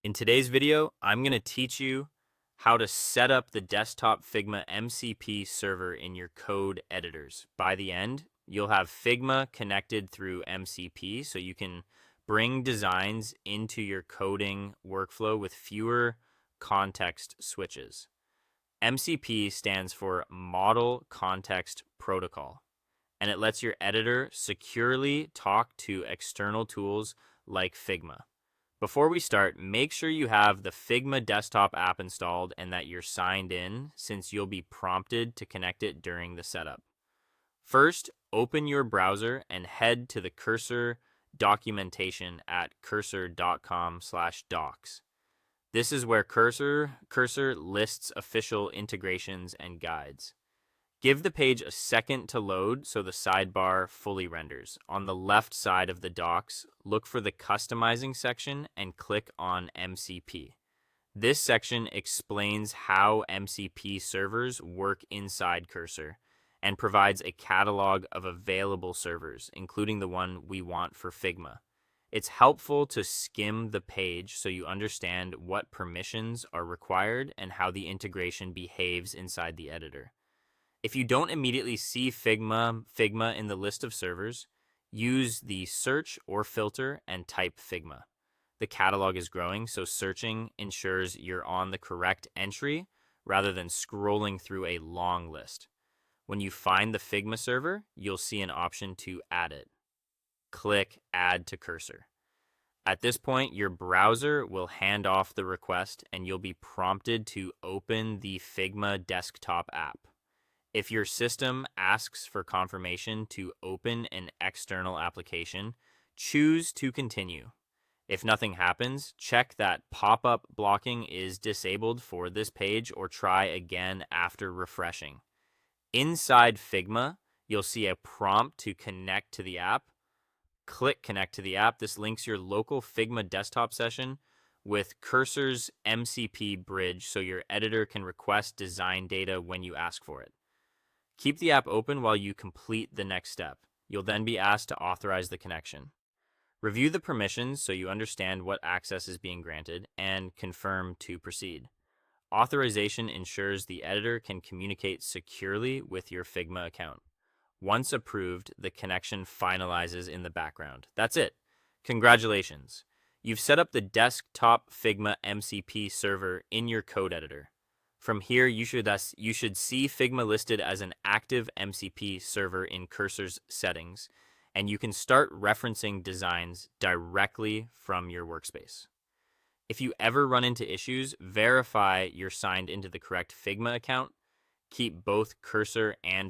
In today's video, I'm going to teach you how to set up the desktop Figma MCP server in your code editors. By the end, you'll have Figma connected through MCP so you can bring designs into your coding workflow with fewer context switches. MCP stands for Model Context Protocol, and it lets your editor securely talk to external tools like Figma. Before we start, make sure you have the Figma desktop app installed and that you're signed in, since you'll be prompted to connect it during the setup. First, open your browser and head to the Cursor documentation at cursor.com/docs. This is where Cursor lists official integrations and guides. Give the page a second to load so the sidebar fully renders. On the left side of the docs, look for the Customizing section and click on MCP. This section explains how MCP servers work inside Cursor and provides a catalog of available servers, including the one we want for Figma. It's helpful to skim the page so you understand what permissions are required and how the integration behaves inside the editor. If you don't immediately see Figma in the list of servers, use the search or filter and type Figma. The catalog is growing, so searching ensures you're on the correct entry rather than scrolling through a long list. When you find the Figma server, you'll see an option to add it. Click Add to Cursor. At this point, your browser will hand off the request and you'll be prompted to open the Figma desktop app. If your system asks for confirmation to open an external application, choose to continue. If nothing happens, check that pop-up blocking is disabled for this page or try again after refreshing. Inside Figma, you'll see a prompt to connect to the app. Click Connect to the app. This links your local Figma desktop session with Cursor's MCP bridge so your editor can request design data when you ask for it. Keep the app open while you complete the next step. You'll then be asked to authorize the connection. Review the permissions so you understand what access is being granted and confirm to proceed. Authorization ensures the editor can communicate securely with your Figma account. Once approved, the connection finalizes in the background. That's it. Congratulations. You've set up the desktop Figma MCP server in your code editor. From here, you should see Figma listed as an active MCP server in Cursor's settings, and you can start referencing designs directly from your workspace. If you ever run into issues, verify you're signed into the correct Figma account. Keep both Cursor and